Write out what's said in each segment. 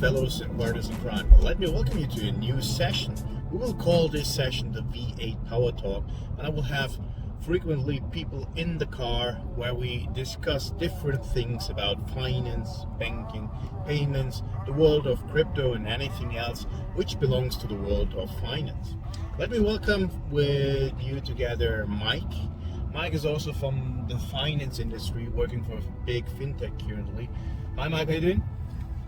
fellows and partners in crime. Let me welcome you to a new session. We will call this session the V8 Powertalk, and I will have frequently people in the car where we discuss different things about finance, banking, payments, the world of crypto and anything else which belongs to the world of finance. Let me welcome with you together Mike. Mike is also from the finance industry, working for a big fintech currently. Hi Mike, how you doing?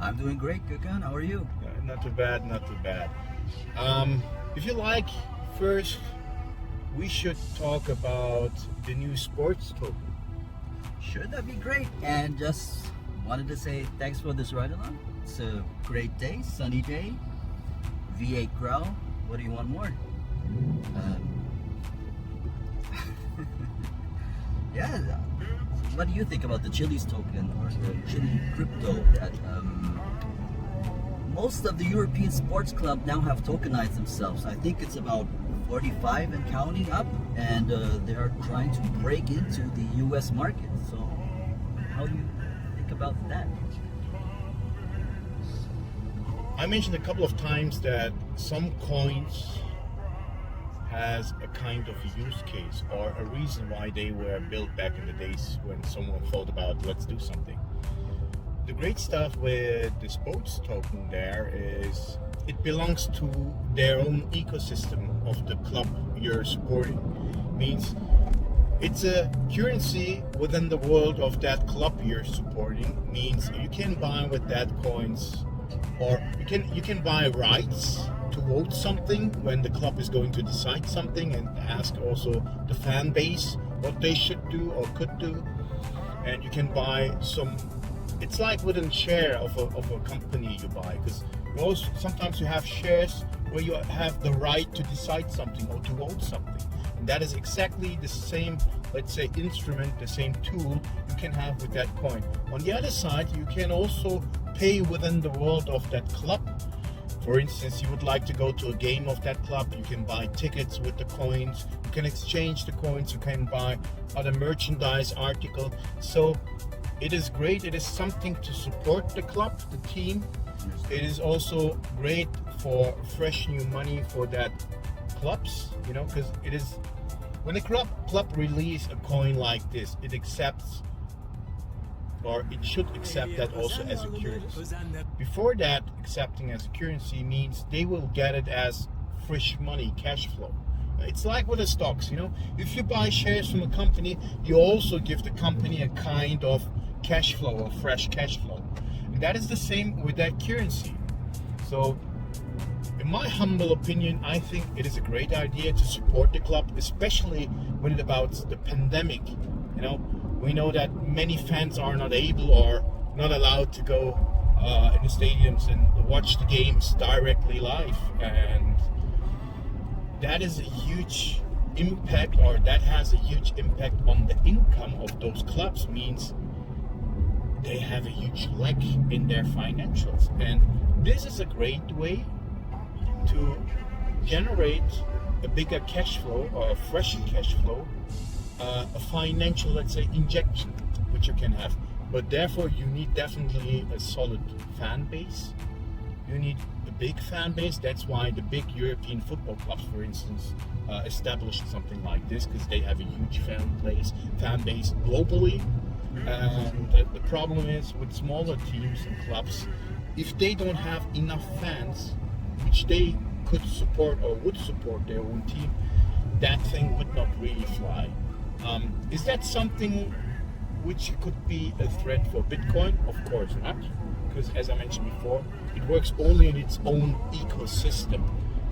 I'm doing great, Gökhan. How are you? Not too bad, not too bad. If you like, first we should talk about the new sports token. Sure, that'd be great. And just wanted to say thanks for this ride along. It's a great day, sunny day, V8 crowd. What do you want more? Yeah. What do you think about the Chiliz token or the Chili crypto that most of the European sports clubs now have tokenized themselves? I think it's about 45 and counting up, and they are trying to break into the US market. So how do you think about that? I mentioned a couple of times that some coins has a kind of a use case or a reason why they were built back in the days when someone thought about let's do something. The great stuff with the sports token there is it belongs to their own ecosystem of the club you're supporting. Means it's a currency within the world of that club you're supporting. Means you can buy with that coins, or you can buy rights to vote something when the club is going to decide something, and ask also the fan base what they should do or could do. And you can buy some. It's like with a share of a company you buy, because sometimes you have shares where you have the right to decide something or to vote something, and that is exactly the same, let's say, instrument, the same tool you can have with that coin. On the other side, you can also pay within the world of that club. For instance, you would like to go to a game of that club, you can buy tickets with the coins, you can exchange the coins, you can buy other merchandise article. So it is great. It is something to support the club, the team. It is also great for fresh new money for that clubs, because it is when a club release a coin like this, it accepts, or it should accept that also as a currency. Before that, accepting as a currency means they will get it as fresh money, cash flow. It's like with the stocks, if you buy shares from a company, you also give the company a kind of cash flow or fresh cash flow. And that is the same with that currency. So in my humble opinion, I think it is a great idea to support the club, especially when it's about the pandemic. We know that many fans are not able or not allowed to go in the stadiums and watch the games directly live, and that is a huge impact, or that has a huge impact on the income of those clubs. Means they have a huge lack in their financials, and this is a great way to generate a bigger cash flow or a fresh cash flow, a financial, let's say, injection which you can have. But therefore you need definitely a solid fan base. You need a big fan base. That's why the big European football clubs, for instance, established something like this, because they have a huge fan base globally. And the problem is with smaller teams and clubs, if they don't have enough fans which they could support or would support their own team, that thing would not really fly. Is that something which could be a threat for Bitcoin? Of course not, because as I mentioned before, it works only in its own ecosystem.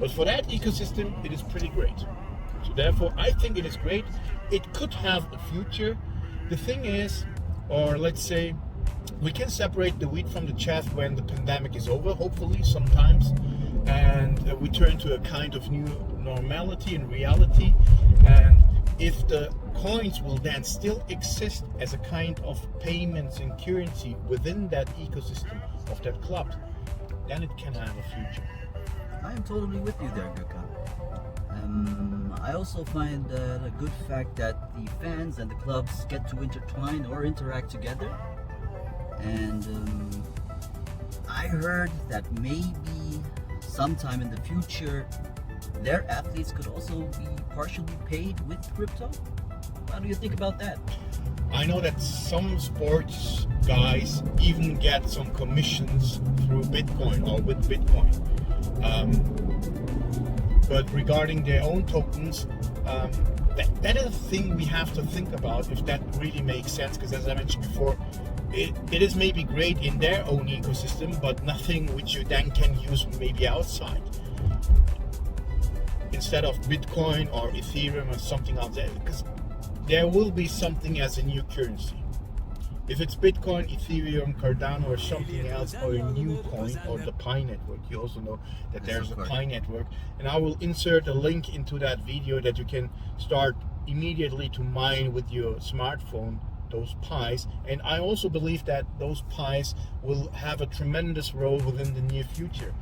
But for that ecosystem, it is pretty great. So therefore, I think it is great. It could have a future. The thing is, or let's say, we can separate the wheat from the chaff when the pandemic is over, hopefully sometimes, and we turn to a kind of new normality and reality. And if the coins will then still exist as a kind of payments and currency within that ecosystem of that club, then it can have a future. I am totally with you there, Gökhan. I also find a good fact that the fans and the clubs get to intertwine or interact together, and I heard that maybe sometime in the future, their athletes could also be partially paid with crypto. How do you think about that? I know that some sports guys even get some commissions through Bitcoin or with Bitcoin. But regarding their own tokens, that is a thing we have to think about if that really makes sense. Because as I mentioned before, it is maybe great in their own ecosystem, but nothing which you then can use maybe outside. Instead of Bitcoin or Ethereum or something else, because there will be something as a new currency. If it's Bitcoin, Ethereum, Cardano, or something else, or a new coin, or the Pi network, you also know that there's a Pi network. And I will insert a link into that video that you can start immediately to mine with your smartphone those Pis. And I also believe that those Pis will have a tremendous role within the near future.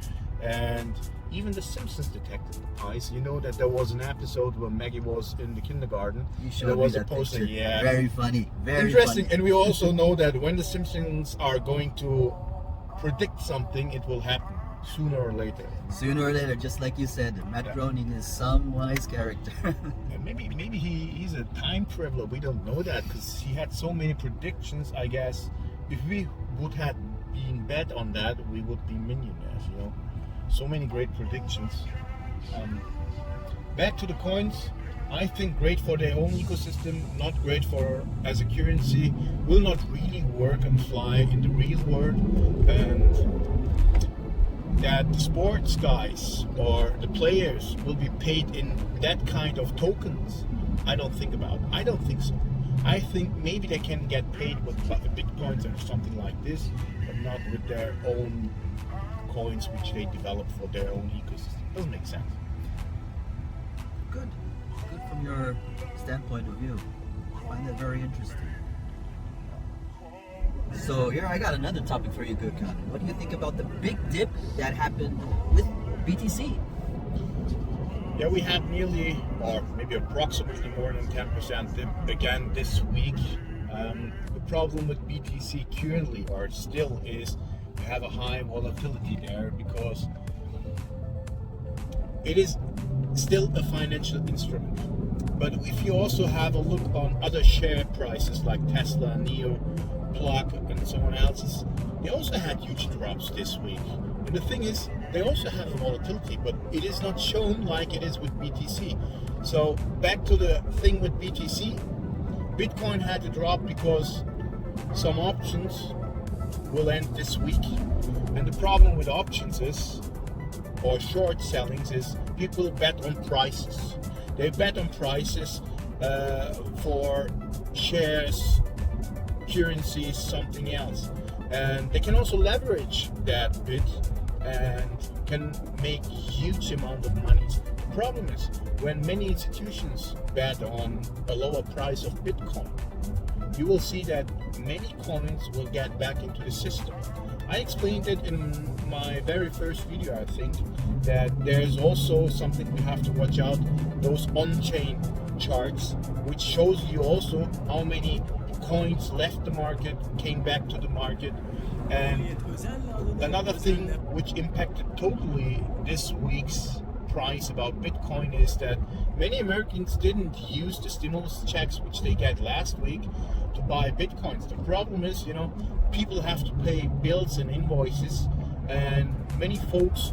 And even The Simpsons detected the Pis. You know that there was an episode where Maggie was in the kindergarten. You showed there was me a that poster. picture. Yeah, Very funny. Very interesting. funny. And we also know that when The Simpsons are going to predict something, it will happen sooner or later. Sooner or later, just like you said, Matt Groening is some wise character. And maybe he's a time traveler. We don't know that because he had so many predictions. I guess if we would have been bet on that, we would be millionaires. You know, so many great predictions. Back to the coins. I think great for their own ecosystem, not great for as a currency. Will not really work and fly in the real world, and that the sports guys or the players will be paid in that kind of tokens, I don't think so. I think maybe they can get paid with bitcoins or something like this, but not with their own coins which they develop for their own ecosystem. Doesn't make sense. Good from your standpoint of view. I find that very interesting. So here I got another topic for you, good Khan. What do you think about the big dip that happened with BTC? Yeah, we had nearly, or maybe approximately more than 10% dip again this week. The problem with BTC currently, or still, is you have a high volatility there because it is still a financial instrument. But if you also have a look on other share prices like Tesla, Neo, Plug, and someone else's, they also had huge drops this week. And the thing is, they also have a volatility, but it is not shown like it is with BTC. So back to the thing with BTC, Bitcoin had to drop because some options will end this week. And the problem with options is, or short sellings is, people bet on prices. They bet on prices for shares, currencies, something else. And they can also leverage that bit and can make huge amount of money. The problem is when many institutions bet on a lower price of Bitcoin, you will see that many coins will get back into the system. I explained it in my very first video, I think, that there's also something we have to watch out, those on-chain charts, which shows you also how many coins left the market, came back to the market. And another thing which impacted totally this week's price about Bitcoin is that many Americans didn't use the stimulus checks which they get last week to buy Bitcoins. The problem is, you know, people have to pay bills and invoices, and many folks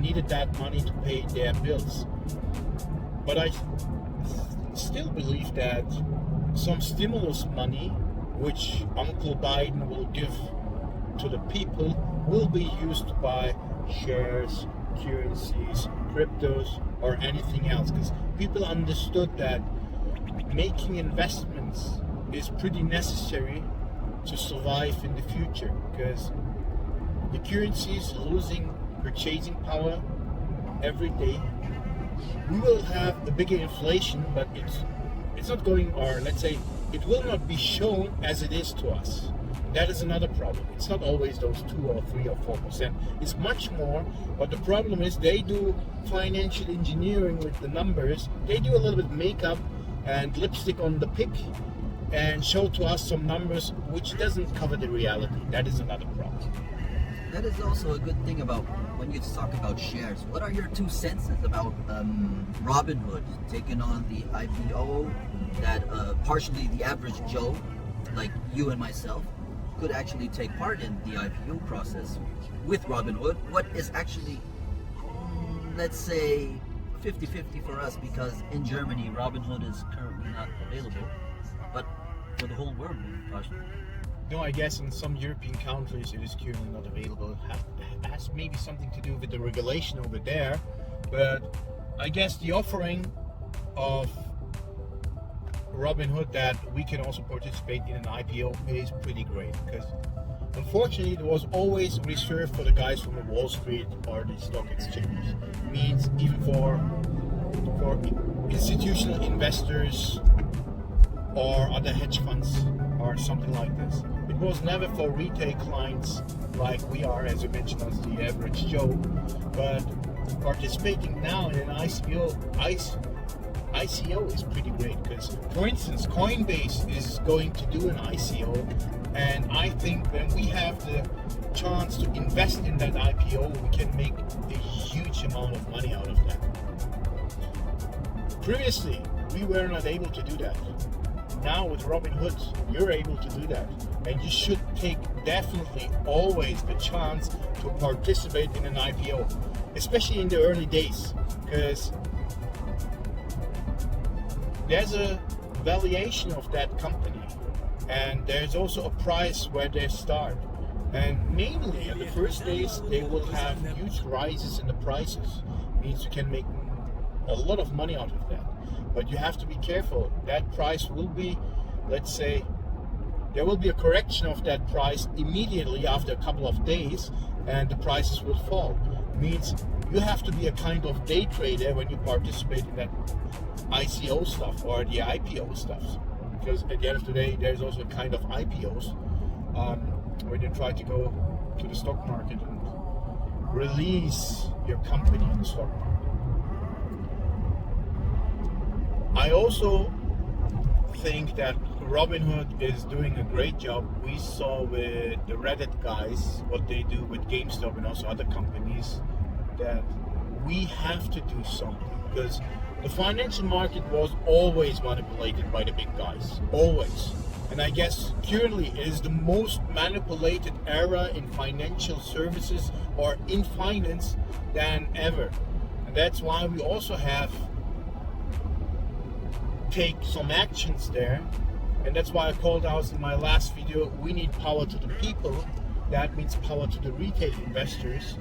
needed that money to pay their bills. But I still believe that some stimulus money which Uncle Biden will give to the people will be used to buy shares, currencies, cryptos, or anything else, because people understood that making investments is pretty necessary to survive in the future, because the currency is losing purchasing power every day. We will have a bigger inflation, but it's not going, or let's say it will not be shown as it is to us. That is another problem. It's not always those 2 or 3 or 4%. It's much more. But the problem is they do financial engineering with the numbers. They do a little bit makeup and lipstick on the pig and show to us some numbers which doesn't cover the reality. That is another problem. that is also a good thing about when you talk about shares. What are your 2 cents about Robinhood taking on the IPO that partially the average Joe, like you and myself, could actually take part in the IPO process with Robinhood? What is actually, let's say, 50-50 for us, because in Germany Robinhood is currently not available, but for the whole world, possibly. No, I guess in some European countries it is currently not available. It has maybe something to do with the regulation over there, but I guess the offering of Robinhood that we can also participate in an IPO is pretty great, because unfortunately it was always reserved for the guys from the Wall Street or the stock exchanges. Means even for institutional investors or other hedge funds or something like this. It was never for retail clients like we are, as you mentioned, as the average Joe. But participating now in an ICO is pretty great, because, for instance, Coinbase is going to do an ICO, and I think when we have the chance to invest in that IPO, we can make a huge amount of money out of that. Previously, we were not able to do that. Now with Robinhood, you're able to do that, and you should take definitely always the chance to participate in an IPO, especially in the early days, because there's a valuation of that company, and there's also a price where they start. And mainly in the first days, they will have huge rises in the prices. Means you can make a lot of money out of that. But you have to be careful. That price will be, let's say, there will be a correction of that price immediately after a couple of days, and the prices will fall. Means you have to be a kind of day trader when you participate in that ICO stuff or the IPO stuff. Because at the end of the day, there's also a kind of IPOs where you try to go to the stock market and release your company in the stock market. I also think that Robinhood is doing a great job. We saw with the Reddit guys what they do with GameStop and also other companies, that we have to do something, because the financial market was always manipulated by the big guys, always. And I guess currently it is the most manipulated era in financial services or in finance than ever. And that's why we also have take some actions there, and that's why I called out in my last video, we need power to the people. That means power to the retail investors,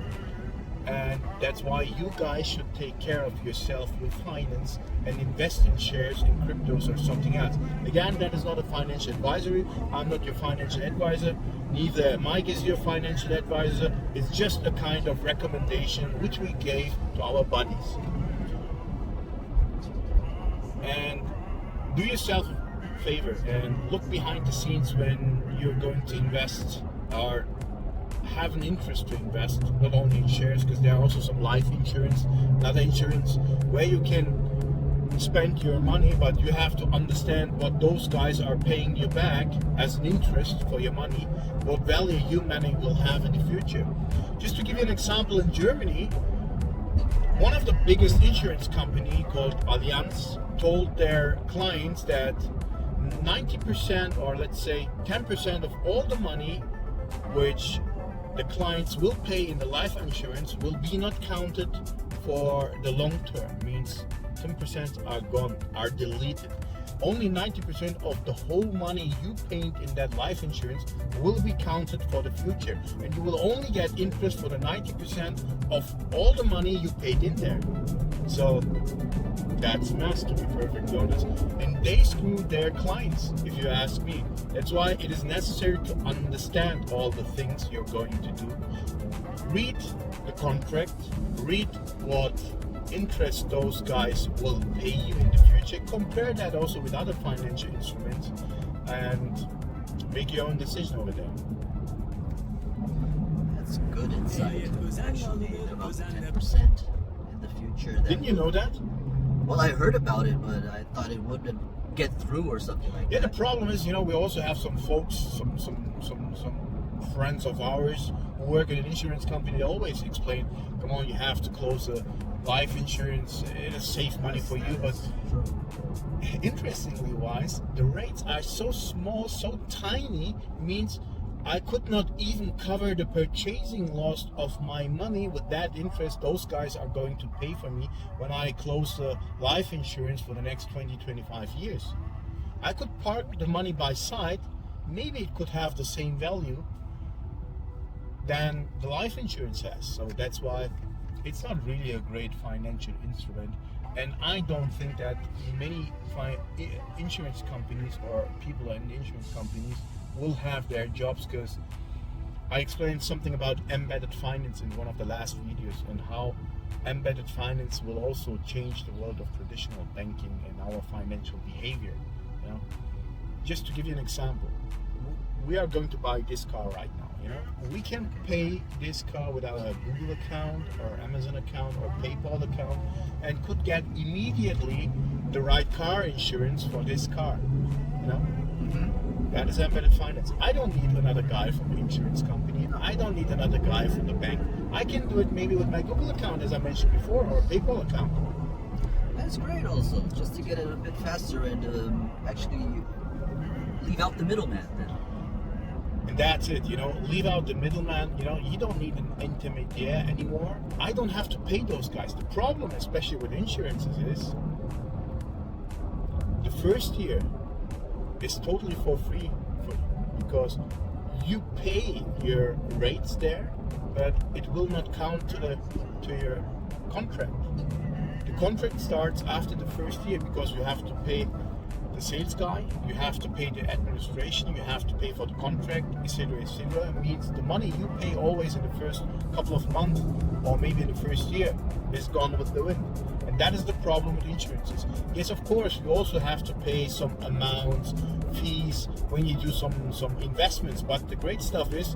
and that's why you guys should take care of yourself with finance and invest in shares, in cryptos or something else. Again, that is not a financial advisory. I'm not your financial advisor, neither Mike is your financial advisor. It's just a kind of recommendation which we gave to our buddies. And do yourself a favor and look behind the scenes when you're going to invest or have an interest to invest, not only in shares, because there are also some life insurance and other insurance where you can spend your money, but you have to understand what those guys are paying you back as an interest for your money, what value your money will have in the future. Just to give you an example, in Germany, one of the biggest insurance company called Allianz told their clients that 90% or let's say 10% of all the money which the clients will pay in the life insurance will be not counted for the long term. Means 10% are gone, are deleted. Only 90% of the whole money you paid in that life insurance will be counted for the future, and you will only get interest for the 90% of all the money you paid in there. So that's a mess, to be perfectly honest, and they screw their clients, if you ask me. That's why it is necessary to understand all the things you're going to do. Read the contract, read what interest those guys will pay you in the future, compare that also with other financial instruments, and make your own decision over there. That's good insight. Actually, about 10% in the future. Didn't you know that? Well, I heard about it, but I thought it wouldn't get through or something like that. Yeah, the problem is, we also have some folks, some friends of ours who work at an insurance company, they always explain, come on, you have to close a life insurance, it is save money for you. But interestingly wise, the rates are so small, so tiny, means I could not even cover the purchasing loss of my money with that interest those guys are going to pay for me when I close the life insurance for the next 20-25 years. I could park the money by side, maybe it could have the same value than the life insurance has. So that's why it's not really a great financial instrument. And I don't think that many insurance companies or people in insurance companies will have their jobs, because I explained something about embedded finance in one of the last videos, and how embedded finance will also change the world of traditional banking and our financial behavior. You know, just to give you an example, we are going to buy this car right now. You know, we can pay this car without a Google account or Amazon account or PayPal account, and could get immediately the right car insurance for this car. You know, that is embedded finance. I don't need another guy from the insurance company. I don't need another guy from the bank. I can do it maybe with my Google account, as I mentioned before, or a PayPal account. That's great also, just to get it a bit faster and actually leave out the middleman then. And that's it, you know, leave out the middleman. You know, you don't need an intermediary anymore. I don't have to pay those guys. The problem, especially with insurances, is the first year is totally for free because you pay your rates there, but it will not count to your contract. The contract starts after the first year, because you have to pay the sales guy, you have to pay the administration, you have to pay for the contract, etc., etc. It means the money you pay always in the first couple of months, or maybe in the first year, is gone with the wind. And that is the problem with insurances. Yes, of course, you also have to pay some amounts, fees, when you do some investments. But the great stuff is,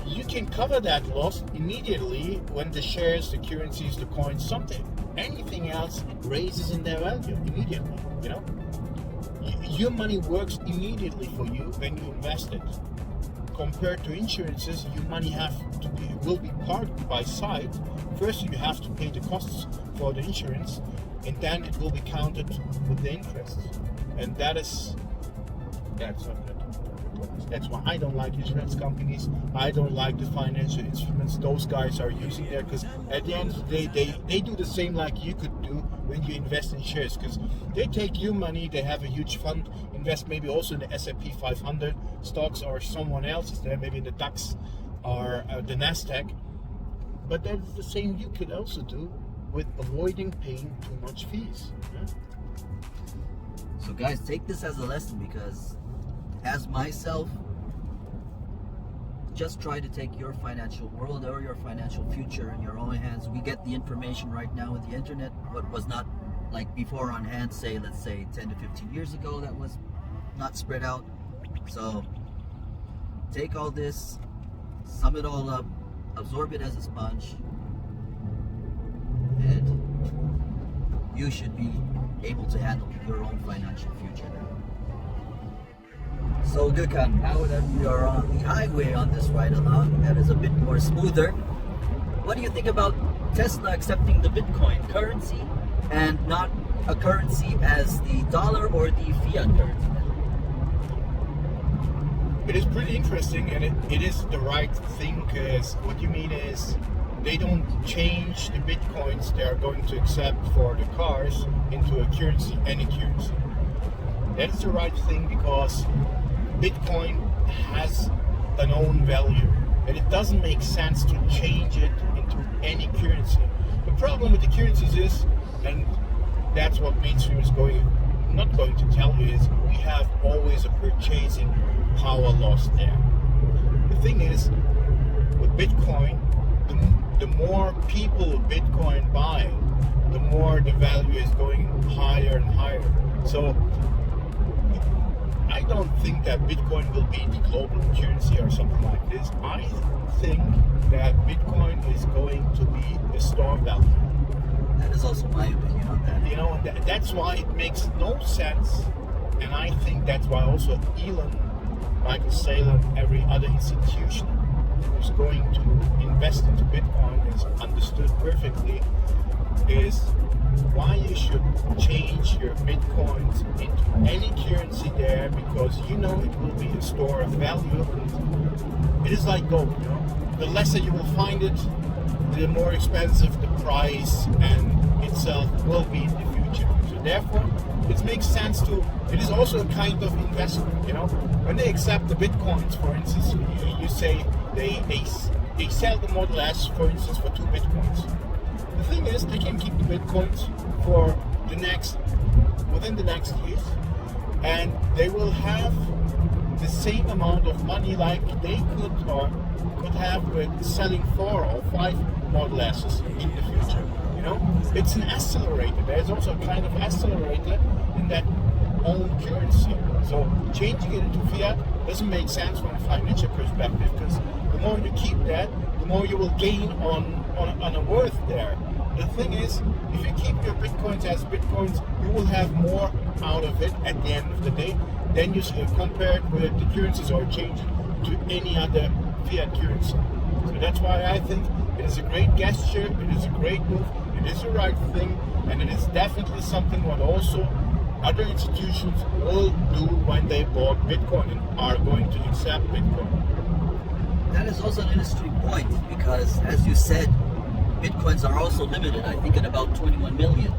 you can cover that loss immediately when the shares, the currencies, the coins, something, anything else raises in their value immediately, you know? Your money works immediately for you when you invest it. Compared to insurances, your money will be parked by side. First, you have to pay the costs for the insurance, and then it will be counted with the interest. And that's not good. That's why I don't like insurance companies. I don't like the financial instruments those guys are using there, because at the end of the day, they do the same like you could do when you invest in shares, because they take your money, they have a huge fund, invest maybe also in the S&P 500 stocks or someone else's there, maybe in the DAX or the NASDAQ. But that's the same you could also do with avoiding paying too much fees. Yeah? So guys, take this as a lesson, because as myself, just try to take your financial world or your financial future in your own hands. We get the information right now with the internet, what was not like before on hand, let's say 10 to 15 years ago, that was not spread out. So take all this, sum it all up, absorb it as a sponge, and you should be able to handle your own financial future now. So Gökhan, now that we are on the highway on this ride along, that is a bit more smoother, what do you think about Tesla accepting the Bitcoin currency and not a currency as the dollar or the fiat currency? It is pretty interesting, and it is the right thing, because what you mean is they don't change the Bitcoins they are going to accept for the cars into a currency, any currency. That's the right thing, because Bitcoin has an own value, and it doesn't make sense to change it into any currency. The problem with the currencies is, and that's what mainstream is not going to tell you, is we have always a purchasing power loss there. The thing is, with Bitcoin, the more people Bitcoin buy, the more the value is going higher and higher. So I don't think that Bitcoin will be the global currency or something like this. I think that Bitcoin is going to be a store value. That is also my opinion on that. You know, that's why it makes no sense, and I think that's why also Elon Michael Saylor and every other institution who's going to invest into Bitcoin has understood perfectly is why you should change your Bitcoins into any currency there, because you know it will be a store of value. It is like gold, you know. The lesser you will find it, the more expensive the price and itself will be in the future. So therefore, it makes sense to. It is also a kind of investment, you know. When they accept the Bitcoins, for instance, you say they sell the Model S, for instance, for 2 Bitcoins. The thing is, they can keep the Bitcoins for within the next years, and they will have the same amount of money like they could have with selling 4 or 5 Model S's in the future. You know, it's an accelerator. There's also a kind of accelerator in that own currency. So changing it into fiat doesn't make sense from a financial perspective, because the more you keep that, the more you will gain on a worth there. The thing is, if you keep your Bitcoins as Bitcoins, you will have more out of it at the end of the day than you compare it with the currencies or change to any other fiat currency. So that's why I think it is a great gesture, it is a great move, it is the right thing, and it is definitely something what also other institutions will do when they bought Bitcoin and are going to accept Bitcoin. That is also an interesting point, because as you said, Bitcoins are also limited, I think at about 21 million.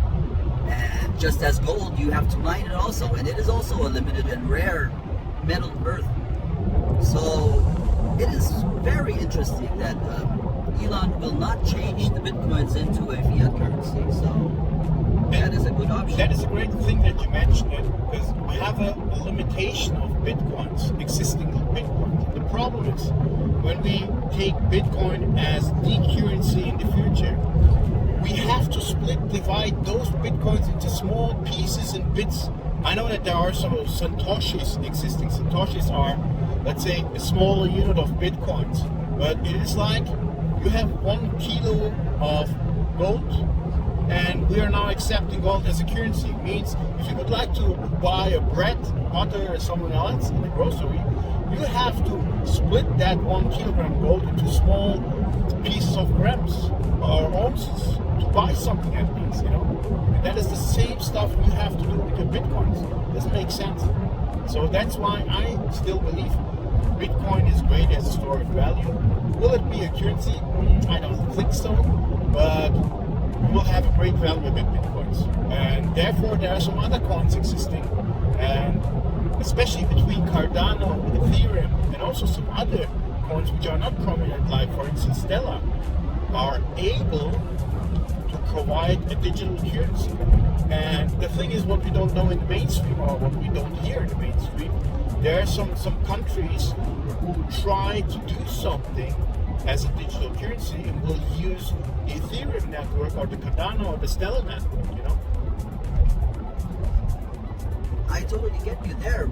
And just as gold, you have to mine it also, and it is also a limited and rare metal earth. So it is very interesting that Elon will not change the Bitcoins into a fiat currency. So that is a good option. That is a great thing that you mentioned it, because we have a limitation of Bitcoins, existing Bitcoins. The problem is, when we take Bitcoin as the currency in the future, we have to divide those Bitcoins into small pieces and bits. I know that there are some Satoshis existing. Satoshis are, let's say, a smaller unit of Bitcoins, but it is like you have 1 kilo of gold, and we are now accepting gold as a currency. It means if you would like to buy a bread, butter, or someone else in the grocery, you have to split that 1 kilogram gold into small pieces of grams or ounces to buy something at least, you know. And that is the same stuff you have to do with your Bitcoins. Doesn't make sense. So that's why I still believe Bitcoin is great as a store of value. Will it be a currency? I don't think so, but we will have a great value with Bitcoins. And therefore there are some other coins existing, and especially between Cardano, Ethereum, and also some other coins which are not prominent, like for instance Stellar, are able to provide a digital currency. And the thing is, what we don't know in the mainstream, or what we don't hear in the mainstream, there are some countries who try to do something as a digital currency and will use the Ethereum network or the Cardano or the Stellar network, you know. I totally get you there,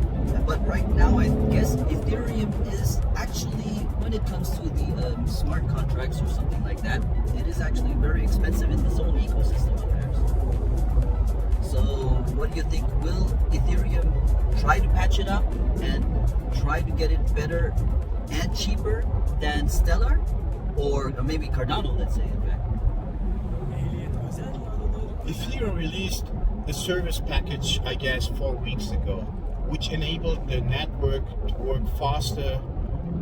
but right now I guess Ethereum is actually, when it comes to the smart contracts or something like that, it is actually very expensive in its own ecosystem of theirs. So what do you think? Will Ethereum try to patch it up and try to get it better and cheaper than Stellar, or maybe Cardano, let's say, in fact? Ethereum released a service package, I guess, 4 weeks ago, which enabled the network to work faster,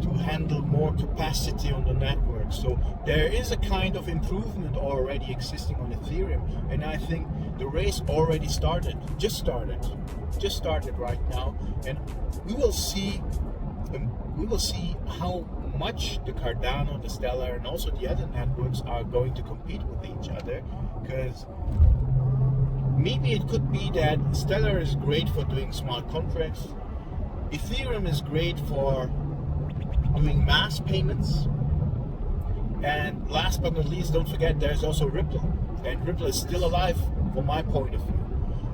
to handle more capacity on the network. So there is a kind of improvement already existing on Ethereum, and I think the race already started, just started right now, and we will see how much the Cardano, the Stellar, and also the other networks are going to compete with each other, because maybe it could be that Stellar is great for doing smart contracts, Ethereum is great for doing mass payments, and last but not least, don't forget there's also Ripple, and Ripple is still alive from my point of view.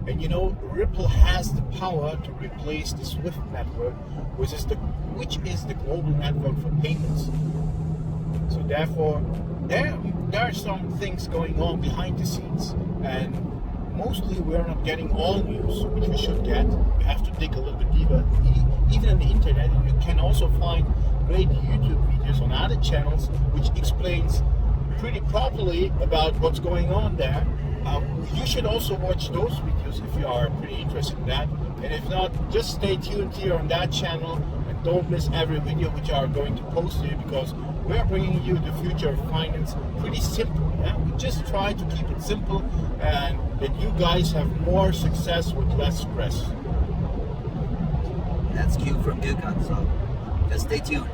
And you know, Ripple has the power to replace the SWIFT network, which is the global network for payments. So therefore, there are some things going on behind the scenes, and mostly we're not getting all news, which we should get. We have to dig a little bit deeper. Even on the internet, you can also find great YouTube videos on other channels which explains pretty properly about what's going on there. You should also watch those videos if you are pretty interested in that. And if not, just stay tuned here on that channel and don't miss every video which are going to post here, because we're bringing you the future of finance pretty simple. Yeah? We just try to keep it simple and that you guys have more success with less stress. That's cue from Dukan, so just stay tuned.